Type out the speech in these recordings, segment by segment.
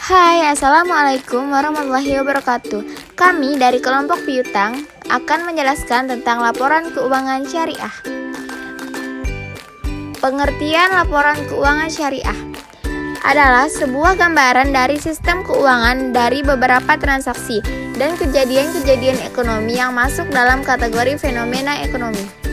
Hai, Assalamualaikum warahmatullahi wabarakatuh. Kami dari kelompok piutang akan menjelaskan tentang laporan keuangan syariah. Pengertian laporan keuangan syariah adalah sebuah gambaran dari sistem keuangan dari beberapa transaksi dan kejadian-kejadian ekonomi yang masuk dalam kategori fenomena ekonomi.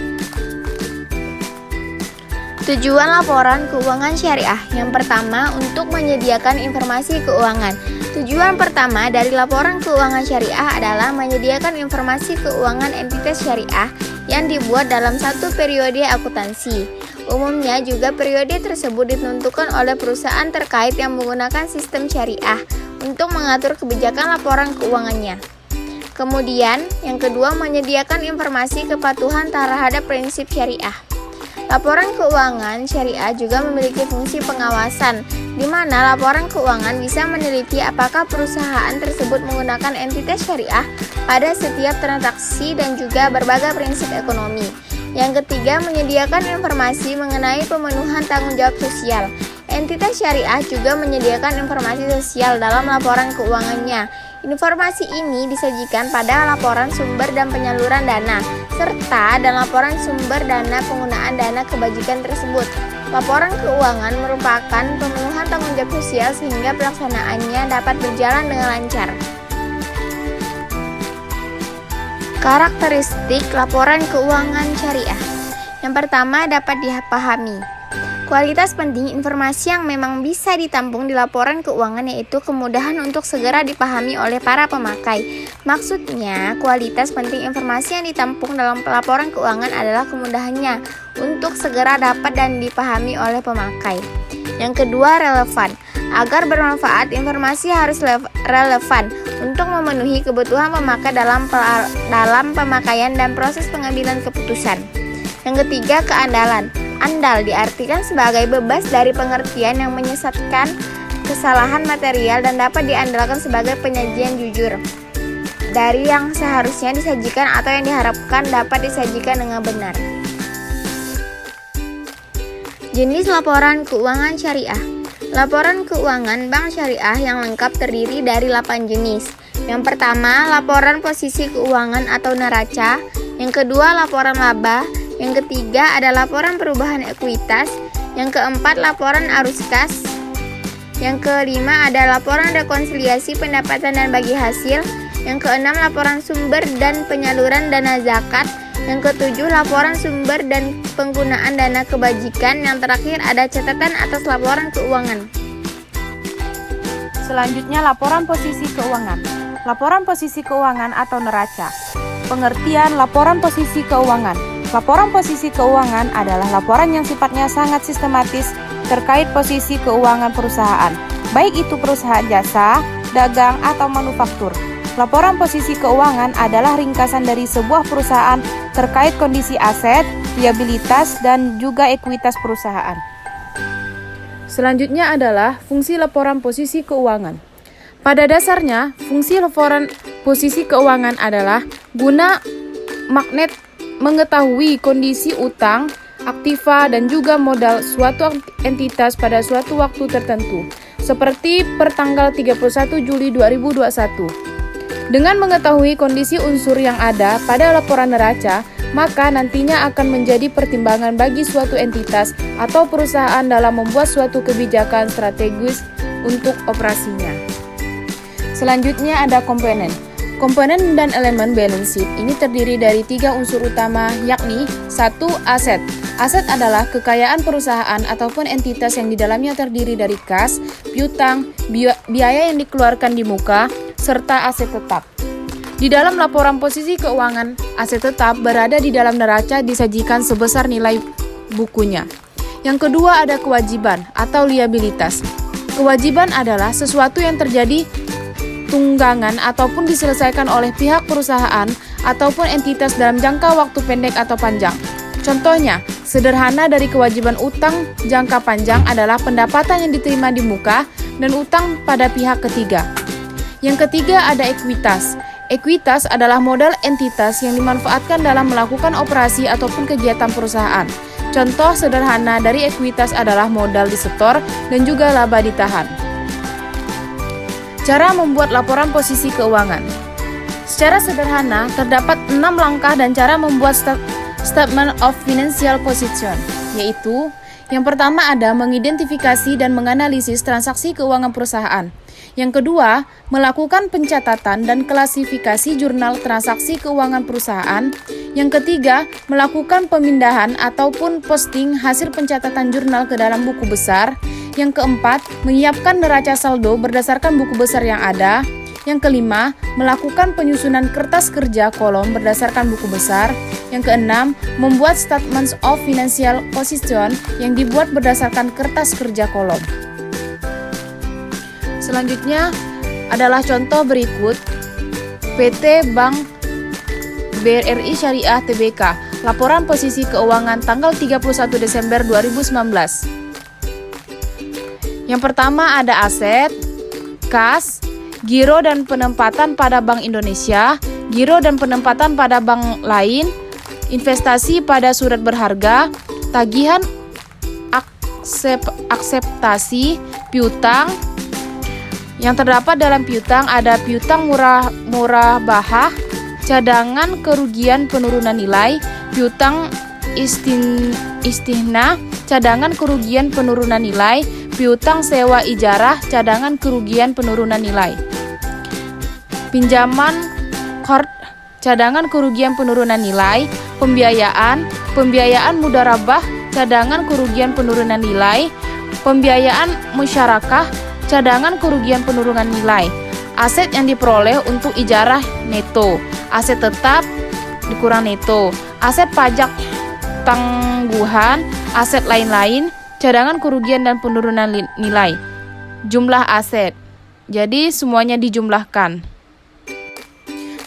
Tujuan laporan keuangan syariah yang pertama untuk menyediakan informasi keuangan. Tujuan pertama dari laporan keuangan syariah adalah menyediakan informasi keuangan entitas syariah yang dibuat dalam satu periode akuntansi. Umumnya juga periode tersebut ditentukan oleh perusahaan terkait yang menggunakan sistem syariah untuk mengatur kebijakan laporan keuangannya. Kemudian, yang kedua menyediakan informasi kepatuhan terhadap prinsip syariah. Laporan keuangan syariah juga memiliki fungsi pengawasan, di mana laporan keuangan bisa meneliti apakah perusahaan tersebut menggunakan entitas syariah pada setiap transaksi dan juga berbagai prinsip ekonomi. Yang ketiga, menyediakan informasi mengenai pemenuhan tanggung jawab sosial. Entitas syariah juga menyediakan informasi sosial dalam laporan keuangannya. Informasi ini disajikan pada laporan sumber dan penyaluran dana, serta dan laporan sumber dana penggunaan dana kebajikan tersebut. Laporan keuangan merupakan pemenuhan tanggung jawab sosial sehingga pelaksanaannya dapat berjalan dengan lancar. Karakteristik laporan keuangan syariah. Yang pertama dapat dipahami. Kualitas penting informasi yang memang bisa ditampung di laporan keuangan yaitu kemudahan untuk segera dipahami oleh para pemakai. Maksudnya, kualitas penting informasi yang ditampung dalam laporan keuangan adalah kemudahannya untuk segera dapat dan dipahami oleh pemakai. Yang kedua, relevan. Agar bermanfaat, informasi harus relevan untuk memenuhi kebutuhan pemakai dalam pemakaian dan proses pengambilan keputusan. Yang ketiga, keandalan. Andal diartikan sebagai bebas dari pengertian yang menyesatkan, kesalahan material, dan dapat diandalkan sebagai penyajian jujur dari yang seharusnya disajikan atau yang diharapkan dapat disajikan dengan benar. Jenis laporan keuangan syariah. Laporan keuangan bank syariah yang lengkap terdiri dari 8 jenis. Yang pertama, laporan posisi keuangan atau neraca. Yang kedua, laporan laba. Yang ketiga ada laporan perubahan ekuitas. Yang keempat, laporan arus kas. Yang kelima ada laporan rekonsiliasi pendapatan dan bagi hasil. Yang keenam, laporan sumber dan penyaluran dana zakat. Yang ketujuh, laporan sumber dan penggunaan dana kebajikan. Yang terakhir ada catatan atas laporan keuangan. Selanjutnya laporan posisi keuangan. Laporan posisi keuangan atau neraca. Pengertian laporan posisi keuangan. Laporan posisi keuangan adalah laporan yang sifatnya sangat sistematis terkait posisi keuangan perusahaan, baik itu perusahaan jasa, dagang, atau manufaktur. Laporan posisi keuangan adalah ringkasan dari sebuah perusahaan terkait kondisi aset, liabilitas, dan juga ekuitas perusahaan. Selanjutnya adalah fungsi laporan posisi keuangan. Pada dasarnya, fungsi laporan posisi keuangan adalah guna magnet mengetahui kondisi utang, aktiva, dan juga modal suatu entitas pada suatu waktu tertentu, seperti per tanggal 31 Juli 2021. Dengan mengetahui kondisi unsur yang ada pada laporan neraca, maka nantinya akan menjadi pertimbangan bagi suatu entitas atau perusahaan dalam membuat suatu kebijakan strategis untuk operasinya. Selanjutnya ada komponen. Komponen dan elemen balance sheet ini terdiri dari 3 unsur utama, yakni 1. Aset. Aset adalah kekayaan perusahaan ataupun entitas yang di dalamnya terdiri dari kas, piutang, biaya yang dikeluarkan di muka, serta aset tetap. Di dalam laporan posisi keuangan, aset tetap berada di dalam neraca disajikan sebesar nilai bukunya. Yang kedua ada kewajiban atau liabilitas. Kewajiban adalah sesuatu yang terjadi tunggangan ataupun diselesaikan oleh pihak perusahaan ataupun entitas dalam jangka waktu pendek atau panjang. Contohnya, sederhana dari kewajiban utang jangka panjang adalah pendapatan yang diterima di muka dan utang pada pihak ketiga. Yang ketiga ada ekuitas. Ekuitas adalah modal entitas yang dimanfaatkan dalam melakukan operasi ataupun kegiatan perusahaan. Contoh sederhana dari ekuitas adalah modal disetor dan juga laba ditahan. Cara membuat laporan posisi keuangan. Secara sederhana, terdapat 6 langkah dan cara membuat Statement of Financial Position, yaitu yang pertama ada mengidentifikasi dan menganalisis transaksi keuangan perusahaan. Yang kedua, melakukan pencatatan dan klasifikasi jurnal transaksi keuangan perusahaan. Yang ketiga, melakukan pemindahan ataupun posting hasil pencatatan jurnal ke dalam buku besar. Yang keempat, menyiapkan neraca saldo berdasarkan buku besar yang ada. Yang kelima, melakukan penyusunan kertas kerja kolom berdasarkan buku besar. Yang keenam, membuat Statements of Financial Position yang dibuat berdasarkan kertas kerja kolom. Selanjutnya adalah contoh berikut PT Bank BRI Syariah Tbk, laporan posisi keuangan tanggal 31 Desember 2019. Yang pertama ada aset, kas, giro dan penempatan pada Bank Indonesia, giro dan penempatan pada bank lain, investasi pada surat berharga, tagihan akseptasi, piutang. Yang terdapat dalam piutang ada piutang murah bahah, cadangan kerugian penurunan nilai, piutang istihna, cadangan kerugian penurunan nilai, piutang sewa ijarah, cadangan kerugian penurunan nilai. Pinjaman qard, cadangan kerugian penurunan nilai, pembiayaan mudharabah, cadangan kerugian penurunan nilai, pembiayaan musyarakah, cadangan kerugian penurunan nilai. Aset yang diperoleh untuk ijarah neto, aset tetap dikurang neto, aset pajak tangguhan, aset lain-lain, cadangan kerugian dan penurunan nilai. Jumlah aset. Jadi semuanya dijumlahkan.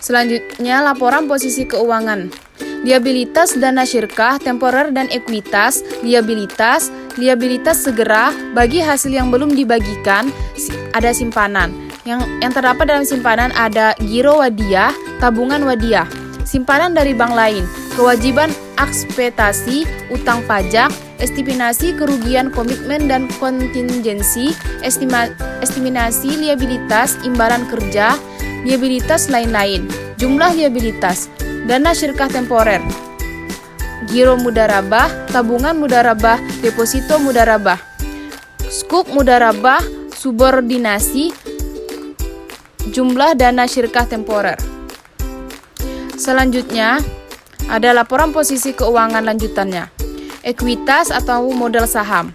Selanjutnya laporan posisi keuangan. Liabilitas dana syirkah, temporer dan ekuitas. Liabilitas segera bagi hasil yang belum dibagikan, ada simpanan. Yang terdapat dalam simpanan ada giro wadiah, tabungan wadiah, simpanan dari bank lain, kewajiban ekspektasi, utang pajak, estimasi kerugian komitmen dan kontingensi, estimasi liabilitas imbalan kerja, liabilitas lain-lain, jumlah liabilitas, dana syirkah temporer, giro mudharabah, tabungan mudharabah, deposito mudharabah, skuk mudharabah, subordinasi, jumlah dana syirkah temporer. Selanjutnya ada laporan posisi keuangan lanjutannya. Ekuitas atau modal saham.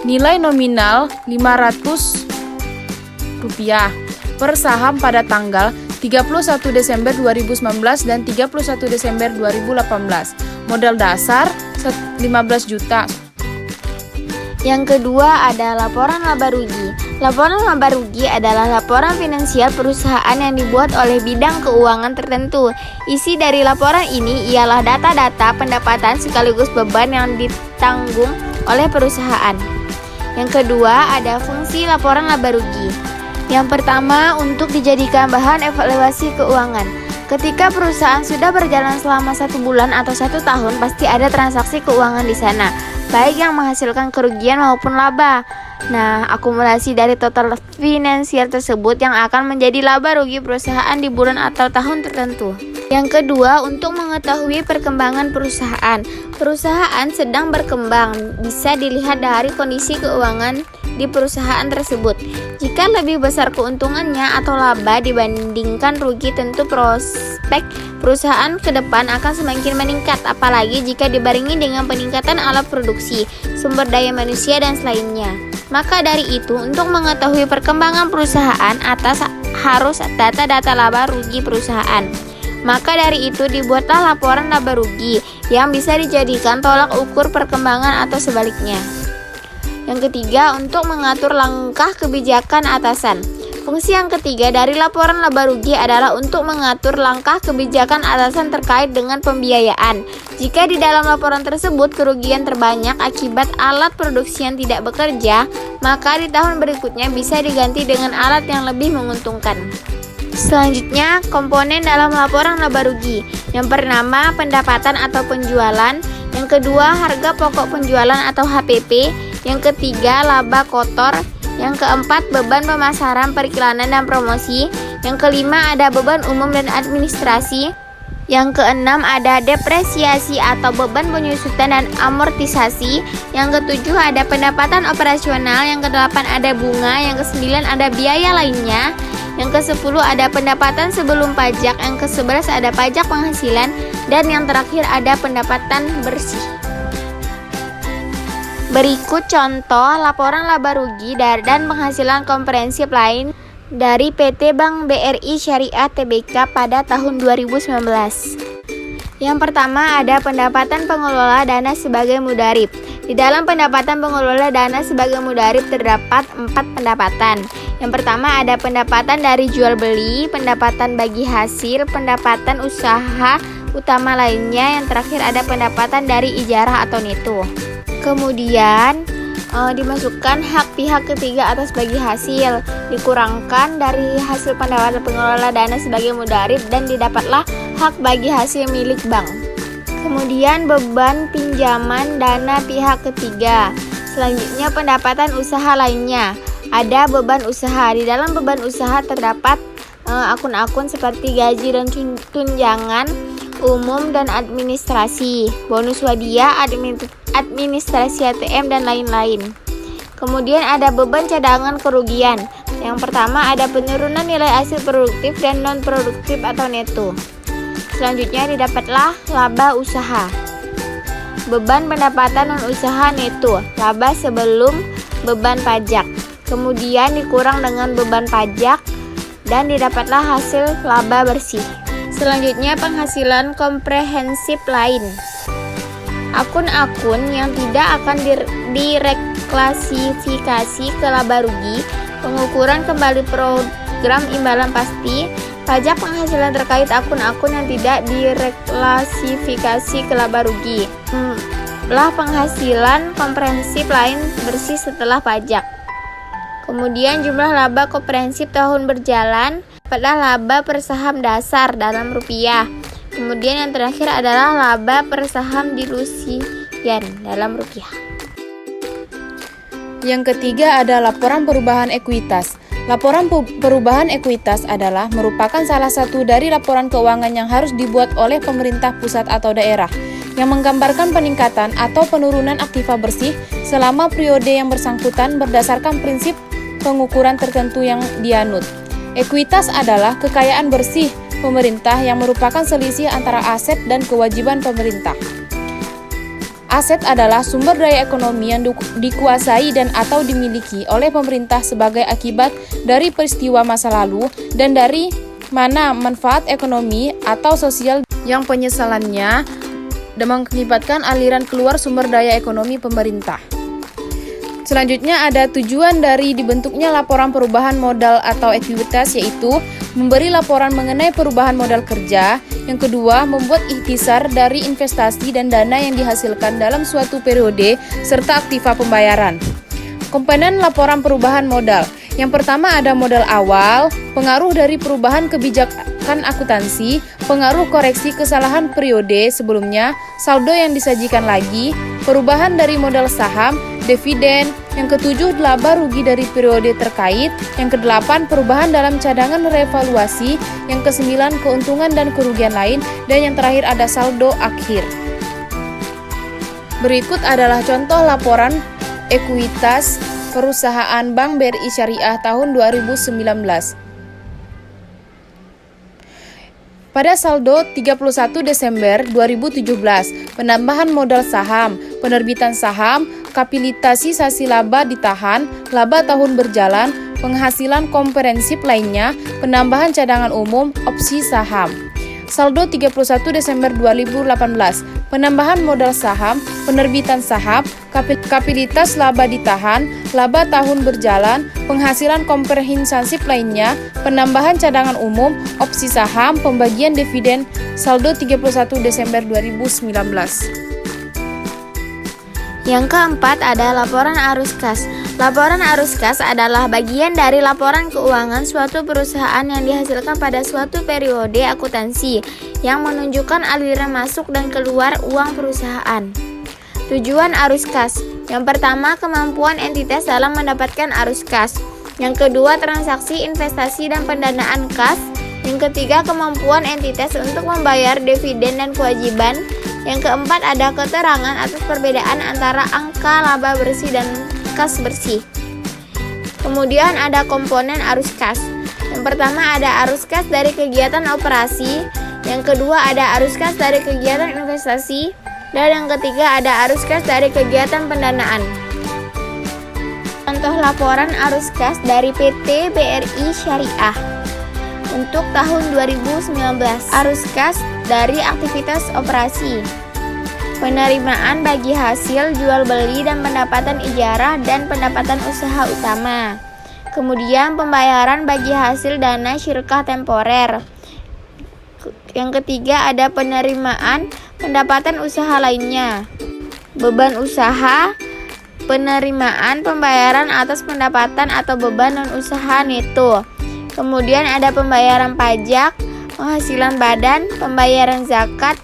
Nilai nominal Rp500 per saham pada tanggal 31 Desember 2019 dan 31 Desember 2018. Modal dasar 15 juta. Yang kedua ada laporan laba rugi. Laporan laba rugi adalah laporan finansial perusahaan yang dibuat oleh bidang keuangan tertentu. Isi dari laporan ini ialah data-data pendapatan sekaligus beban yang ditanggung oleh perusahaan. Yang kedua ada fungsi laporan laba rugi. Yang pertama untuk dijadikan bahan evaluasi keuangan. Ketika perusahaan sudah berjalan selama 1 bulan atau 1 tahun, pasti ada transaksi keuangan di sana, baik yang menghasilkan kerugian maupun laba. Nah, akumulasi dari total finansial tersebut yang akan menjadi laba rugi perusahaan di bulan atau tahun tertentu. Yang kedua, untuk mengetahui perkembangan perusahaan. Perusahaan sedang berkembang, bisa dilihat dari kondisi keuangan di perusahaan tersebut. Jika lebih besar keuntungannya atau laba dibandingkan rugi, tentu prospek perusahaan ke depan akan semakin meningkat, apalagi jika dibarengi dengan peningkatan alat produksi, sumber daya manusia dan selainnya. Maka dari itu, untuk mengetahui perkembangan perusahaan atas harus data-data laba rugi perusahaan. Maka dari itu dibuatlah laporan laba rugi yang bisa dijadikan tolak ukur perkembangan atau sebaliknya. Yang ketiga, untuk mengatur langkah kebijakan atasan. Fungsi yang ketiga dari laporan laba rugi adalah untuk mengatur langkah kebijakan atasan terkait dengan pembiayaan. Jika di dalam laporan tersebut kerugian terbanyak akibat alat produksi yang tidak bekerja, maka di tahun berikutnya bisa diganti dengan alat yang lebih menguntungkan. Selanjutnya, komponen dalam laporan laba rugi. Yang pertama, pendapatan atau penjualan. Yang kedua, harga pokok penjualan atau HPP. Yang ketiga, laba kotor. Yang keempat, beban pemasaran, periklanan, dan promosi. Yang kelima, ada beban umum dan administrasi. Yang keenam, ada depresiasi atau beban penyusutan dan amortisasi. Yang ketujuh, ada pendapatan operasional. Yang kedelapan, ada bunga. Yang kesembilan, ada biaya lainnya. Yang kesepuluh, ada pendapatan sebelum pajak. Yang kesebelas, ada pajak penghasilan. Dan yang terakhir, ada pendapatan bersih. Berikut contoh laporan laba rugi dan penghasilan komprehensif lain dari PT Bank BRI Syariah Tbk pada tahun 2019. Yang pertama, ada pendapatan pengelola dana sebagai mudharib. Di dalam pendapatan pengelola dana sebagai mudharib terdapat 4 pendapatan. Yang pertama, ada pendapatan dari jual beli, pendapatan bagi hasil, pendapatan usaha utama lainnya. Yang terakhir, ada pendapatan dari ijarah atau neto. Kemudian dimasukkan hak pihak ketiga atas bagi hasil, dikurangkan dari hasil pendapatan pengelola dana sebagai mudharib dan didapatlah hak bagi hasil milik bank. Kemudian beban pinjaman dana pihak ketiga. Selanjutnya pendapatan usaha lainnya. Ada beban usaha. Di dalam beban usaha terdapat akun-akun seperti gaji dan tunjangan umum dan administrasi, bonus hadiah, administrasi ATM, dan lain-lain. Kemudian ada beban cadangan kerugian. Yang pertama, ada penurunan nilai hasil produktif dan non-produktif atau neto. Selanjutnya didapatlah laba usaha. Beban pendapatan non-usaha neto, laba sebelum beban pajak. Kemudian dikurang dengan beban pajak dan didapatlah hasil laba bersih. Selanjutnya penghasilan komprehensif lain. Akun-akun yang tidak akan direklasifikasi ke laba rugi, pengukuran kembali program imbalan pasti, pajak penghasilan terkait akun-akun yang tidak direklasifikasi ke laba rugi. Penghasilan komprehensif lain bersih setelah pajak. Kemudian jumlah laba komprehensif tahun berjalan adalah laba per saham dasar dalam rupiah. Kemudian yang terakhir adalah laba per saham dilusian dalam rupiah. Yang ketiga ada laporan perubahan ekuitas. Laporan perubahan ekuitas adalah merupakan salah satu dari laporan keuangan yang harus dibuat oleh pemerintah pusat atau daerah yang menggambarkan peningkatan atau penurunan aktiva bersih selama periode yang bersangkutan berdasarkan prinsip pengukuran tertentu yang dianut. Ekuitas adalah kekayaan bersih pemerintah yang merupakan selisih antara aset dan kewajiban pemerintah. Aset adalah sumber daya ekonomi yang dikuasai dan atau dimiliki oleh pemerintah sebagai akibat dari peristiwa masa lalu dan dari mana manfaat ekonomi atau sosial yang penyesalannya dan mengakibatkan aliran keluar sumber daya ekonomi pemerintah. Selanjutnya ada tujuan dari dibentuknya laporan perubahan modal atau ekuitas, yaitu memberi laporan mengenai perubahan modal kerja. Yang kedua, membuat ikhtisar dari investasi dan dana yang dihasilkan dalam suatu periode serta aktiva pembayaran. Komponen laporan perubahan modal. Yang pertama ada modal awal, pengaruh dari perubahan kebijakan akuntansi, pengaruh koreksi kesalahan periode sebelumnya, saldo yang disajikan lagi, perubahan dari modal saham, dividen. Yang ketujuh, laba rugi dari periode terkait. Yang kedelapan, perubahan dalam cadangan revaluasi. Yang kesembilan, keuntungan dan kerugian lain. Dan yang terakhir ada saldo akhir. Berikut adalah contoh laporan ekuitas perusahaan Bank BRI Syariah tahun 2019. Pada saldo 31 Desember 2017, penambahan modal saham, penerbitan saham, kapitalisasi laba ditahan, laba tahun berjalan, penghasilan komprehensif lainnya, penambahan cadangan umum, opsi saham. Saldo 31 Desember 2018, penambahan modal saham, penerbitan saham, kapitalitas laba ditahan, laba tahun berjalan, penghasilan komprehensif lainnya, penambahan cadangan umum, opsi saham, pembagian dividen, saldo 31 Desember 2019. Yang keempat ada laporan arus kas. Laporan arus kas adalah bagian dari laporan keuangan suatu perusahaan yang dihasilkan pada suatu periode akuntansi yang menunjukkan aliran masuk dan keluar uang perusahaan. Tujuan arus kas. Yang pertama, kemampuan entitas dalam mendapatkan arus kas. Yang kedua, transaksi investasi dan pendanaan kas. Yang ketiga, kemampuan entitas untuk membayar dividen dan kewajiban. Yang keempat, ada keterangan atas perbedaan antara angka laba bersih dan kas bersih. Kemudian ada komponen arus kas. Yang pertama ada arus kas dari kegiatan operasi. Yang kedua ada arus kas dari kegiatan investasi. Dan yang ketiga ada arus kas dari kegiatan pendanaan. Contoh laporan arus kas dari PT BRI Syariah untuk tahun 2019. Arus kas dari aktivitas operasi, penerimaan bagi hasil jual beli dan pendapatan ijarah dan pendapatan usaha utama. Kemudian pembayaran bagi hasil dana syirkah temporer. Yang ketiga ada penerimaan pendapatan usaha lainnya, beban usaha, penerimaan pembayaran atas pendapatan atau beban non usaha neto. Kemudian ada pembayaran pajak, penghasilan badan, pembayaran zakat,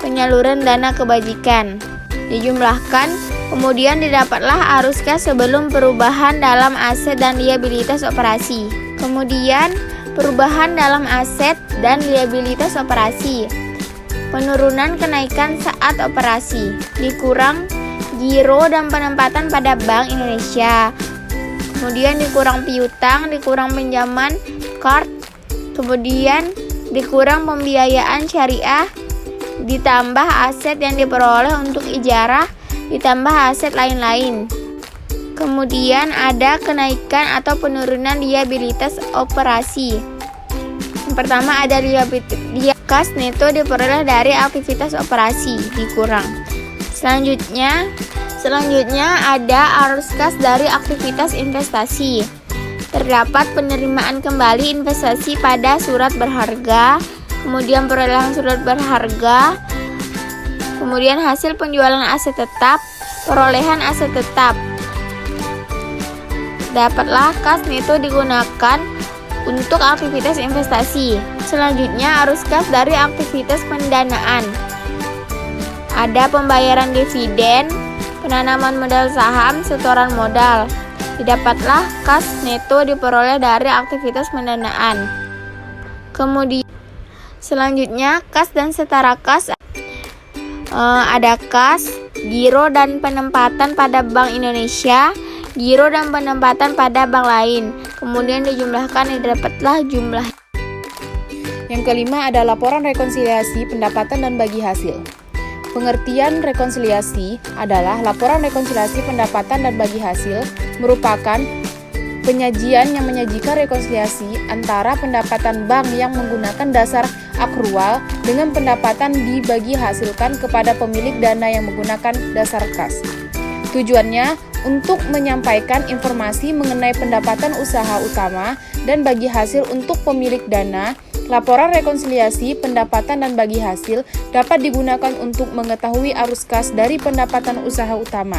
penyaluran dana kebajikan. Dijumlahkan, kemudian didapatlah arus kas sebelum perubahan dalam aset dan liabilitas operasi. Kemudian perubahan dalam aset dan liabilitas operasi. Penurunan kenaikan saat operasi. Dikurang giro dan penempatan pada Bank Indonesia. Kemudian dikurang piutang, dikurang pinjaman card. Kemudian dikurang pembiayaan syariah. Ditambah aset yang diperoleh untuk ijarah, ditambah aset lain-lain. Kemudian ada kenaikan atau penurunan liabilitas operasi. Yang pertama ada liabilitas kas neto diperoleh dari aktivitas operasi, dikurang. Selanjutnya ada arus kas dari aktivitas investasi. Terdapat penerimaan kembali investasi pada surat berharga, kemudian perolehan surat berharga, kemudian hasil penjualan aset tetap, perolehan aset tetap. Dapatlah kas neto digunakan untuk aktivitas investasi. Selanjutnya arus kas dari aktivitas pendanaan. Ada pembayaran dividen, penanaman modal saham, setoran modal. Didapatlah kas neto diperoleh dari aktivitas pendanaan. Kemudian selanjutnya kas dan setara kas. Ada kas, giro dan penempatan pada Bank Indonesia, giro dan penempatan pada bank lain. Kemudian dijumlahkan, didapatlah jumlah. Yang kelima ada laporan rekonsiliasi pendapatan dan bagi hasil. Pengertian rekonsiliasi adalah laporan rekonsiliasi pendapatan dan bagi hasil merupakan penyajian yang menyajikan rekonsiliasi antara pendapatan bank yang menggunakan dasar akrual dengan pendapatan dibagi hasilkan kepada pemilik dana yang menggunakan dasar kas. Tujuannya untuk menyampaikan informasi mengenai pendapatan usaha utama dan bagi hasil untuk pemilik dana. Laporan rekonsiliasi pendapatan dan bagi hasil dapat digunakan untuk mengetahui arus kas dari pendapatan usaha utama.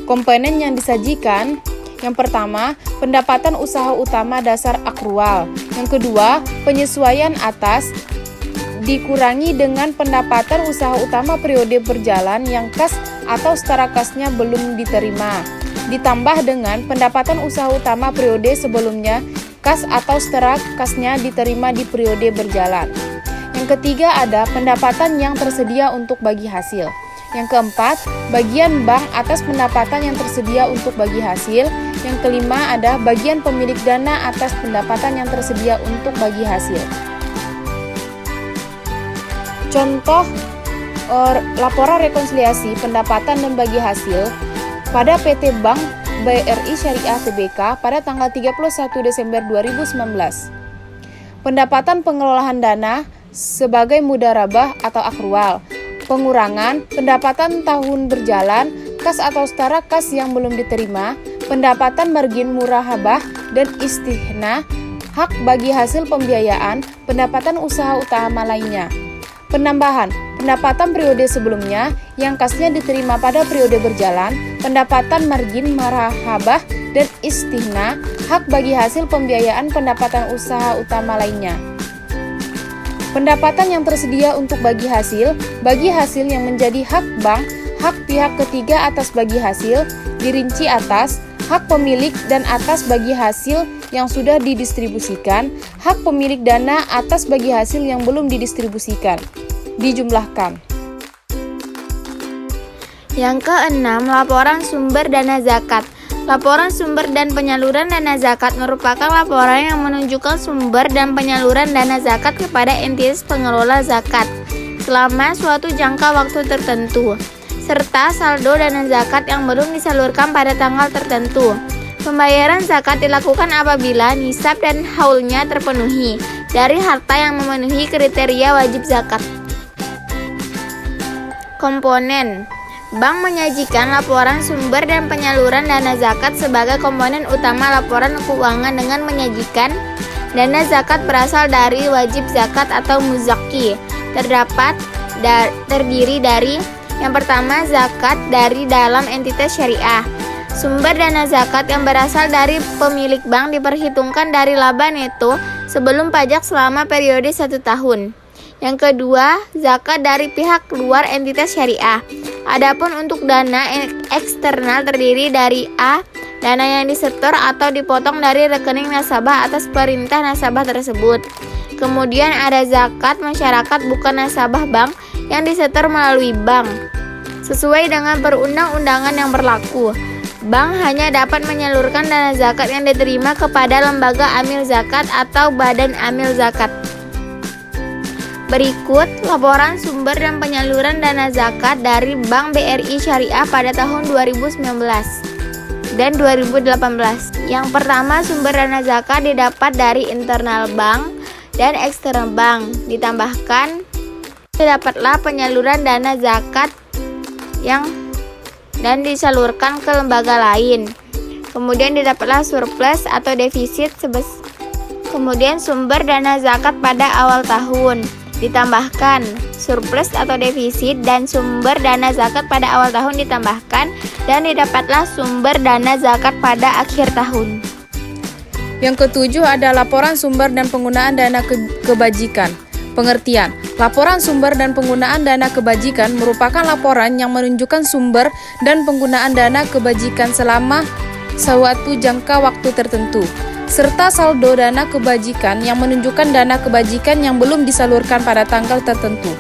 Komponen yang disajikan, yang pertama, pendapatan usaha utama dasar akrual. Yang kedua, penyesuaian atas dikurangi dengan pendapatan usaha utama periode berjalan yang kas atau setara kasnya belum diterima, ditambah dengan pendapatan usaha utama periode sebelumnya kas atau setara kasnya diterima di periode berjalan. Yang ketiga ada pendapatan yang tersedia untuk bagi hasil. Yang keempat, bagian bank atas pendapatan yang tersedia untuk bagi hasil. Yang kelima ada bagian pemilik dana atas pendapatan yang tersedia untuk bagi hasil. Contoh laporan rekonsiliasi pendapatan dan bagi hasil pada PT Bank BRI Syariah Tbk pada tanggal 31 Desember 2019. Pendapatan pengelolaan dana sebagai mudharabah atau akrual. Pengurangan pendapatan tahun berjalan, kas atau setara kas yang belum diterima, pendapatan margin murahabah dan istihna, hak bagi hasil pembiayaan, pendapatan usaha utama lainnya. Penambahan pendapatan periode sebelumnya yang kasnya diterima pada periode berjalan, pendapatan margin murahabah dan istihna, hak bagi hasil pembiayaan pendapatan usaha utama lainnya. Pendapatan yang tersedia untuk bagi hasil yang menjadi hak bank, hak pihak ketiga atas bagi hasil, dirinci atas, hak pemilik dan atas bagi hasil yang sudah didistribusikan, hak pemilik dana atas bagi hasil yang belum didistribusikan. Dijumlahkan. Yang keenam, laporan sumber dana zakat. Laporan sumber dan penyaluran dana zakat merupakan laporan yang menunjukkan sumber dan penyaluran dana zakat kepada entitas pengelola zakat selama suatu jangka waktu tertentu, serta saldo dana zakat yang belum disalurkan pada tanggal tertentu. Pembayaran zakat dilakukan apabila nisab dan haulnya terpenuhi dari harta yang memenuhi kriteria wajib zakat. Komponen. Bank menyajikan laporan sumber dan penyaluran dana zakat sebagai komponen utama laporan keuangan dengan menyajikan dana zakat berasal dari wajib zakat atau muzaki. Terdiri dari yang pertama, zakat dari dalam entitas syariah. Sumber dana zakat yang berasal dari pemilik bank diperhitungkan dari laba neto sebelum pajak selama periode 1 tahun. Yang kedua, zakat dari pihak luar entitas syariah. Adapun untuk dana eksternal terdiri dari A. Dana yang disetor atau dipotong dari rekening nasabah atas perintah nasabah tersebut. Kemudian ada zakat masyarakat bukan nasabah bank yang disetor melalui bank. Sesuai dengan perundang-undangan yang berlaku, bank hanya dapat menyalurkan dana zakat yang diterima kepada lembaga amil zakat atau badan amil zakat. Berikut laporan sumber dan penyaluran dana zakat dari Bank BRI Syariah pada tahun 2019 dan 2018. Yang pertama, sumber dana zakat didapat dari internal bank dan eksternal bank. Didapatlah penyaluran dana zakat dan disalurkan ke lembaga lain. Kemudian didapatlah surplus atau defisit kemudian sumber dana zakat pada awal tahun. Ditambahkan surplus atau defisit dan sumber dana zakat pada awal tahun ditambahkan dan didapatlah sumber dana zakat pada akhir tahun. Yang ketujuh ada laporan sumber dan penggunaan dana kebajikan. Pengertian, laporan sumber dan penggunaan dana kebajikan merupakan laporan yang menunjukkan sumber dan penggunaan dana kebajikan selama suatu jangka waktu tertentu, serta saldo dana kebajikan yang menunjukkan dana kebajikan yang belum disalurkan pada tanggal tertentu.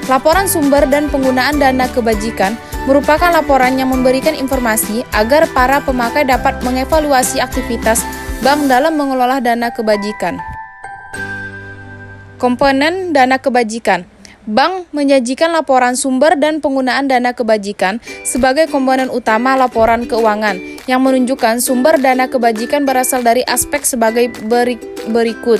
Laporan sumber dan penggunaan dana kebajikan merupakan laporan yang memberikan informasi agar para pemakai dapat mengevaluasi aktivitas bank dalam mengelola dana kebajikan. Komponen dana kebajikan. Bank menyajikan laporan sumber dan penggunaan dana kebajikan sebagai komponen utama laporan keuangan yang menunjukkan sumber dana kebajikan berasal dari aspek sebagai berikut.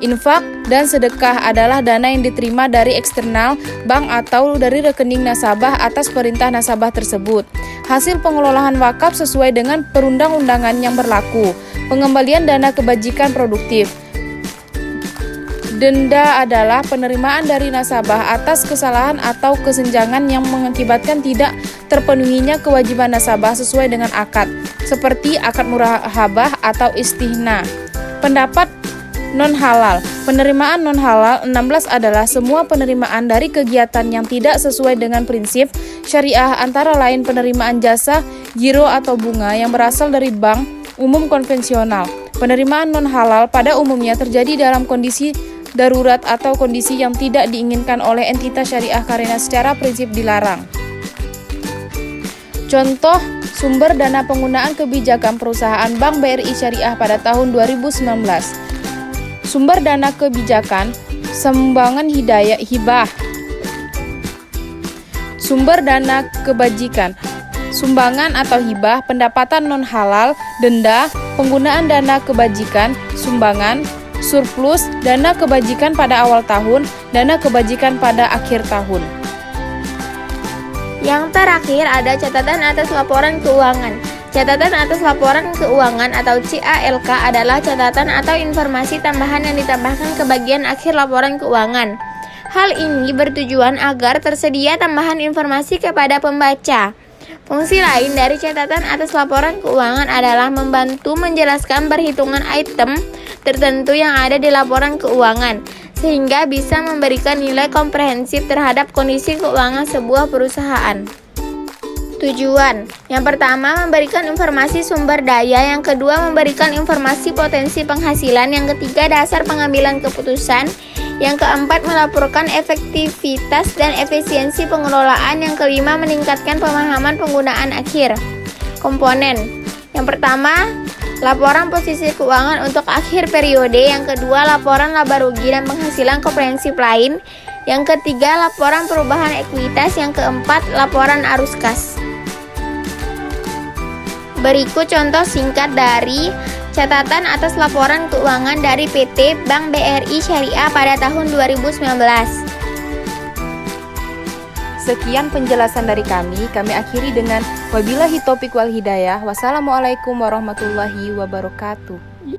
Infak dan sedekah adalah dana yang diterima dari eksternal bank atau dari rekening nasabah atas perintah nasabah tersebut. Hasil pengelolaan wakaf sesuai dengan perundang-undangan yang berlaku. Pengembalian dana kebajikan produktif. Denda adalah penerimaan dari nasabah atas kesalahan atau kesenjangan yang mengakibatkan tidak terpenuhinya kewajiban nasabah sesuai dengan akad, seperti akad murahabah atau istihna. Pendapat non-halal. Penerimaan non-halal 16 adalah semua penerimaan dari kegiatan yang tidak sesuai dengan prinsip syariah, antara lain penerimaan jasa, giro atau bunga yang berasal dari bank umum konvensional. Penerimaan non-halal pada umumnya terjadi dalam kondisi darurat atau kondisi yang tidak diinginkan oleh entitas syariah karena secara prinsip dilarang. Contoh sumber dana penggunaan kebijakan perusahaan Bank BRI Syariah pada tahun 2019. Sumber dana kebijakan, sumbangan hibah. Sumber dana kebajikan, sumbangan atau hibah, pendapatan non-halal, denda, penggunaan dana kebajikan, sumbangan, surplus, dana kebajikan pada awal tahun, dana kebajikan pada akhir tahun. Yang terakhir ada catatan atas laporan keuangan. Catatan atas laporan keuangan atau CALK adalah catatan atau informasi tambahan yang ditambahkan ke bagian akhir laporan keuangan. Hal ini bertujuan agar tersedia tambahan informasi kepada pembaca. Fungsi lain dari catatan atas laporan keuangan adalah membantu menjelaskan perhitungan item tertentu yang ada di laporan keuangan, sehingga bisa memberikan nilai komprehensif terhadap kondisi keuangan sebuah perusahaan. Tujuan yang pertama memberikan informasi sumber daya, yang kedua memberikan informasi potensi penghasilan, yang ketiga dasar pengambilan keputusan, yang keempat melaporkan efektivitas dan efisiensi pengelolaan, yang kelima meningkatkan pemahaman penggunaan akhir. Komponen yang pertama laporan posisi keuangan untuk akhir periode, yang kedua laporan laba rugi dan penghasilan komprehensif lain, yang ketiga laporan perubahan ekuitas, yang keempat laporan arus kas. Berikut contoh singkat dari catatan atas laporan keuangan dari PT Bank BRI Syariah pada tahun 2019. Sekian penjelasan dari kami akhiri dengan wabillahi taufiq wal hidayah. Wassalamualaikum warahmatullahi wabarakatuh.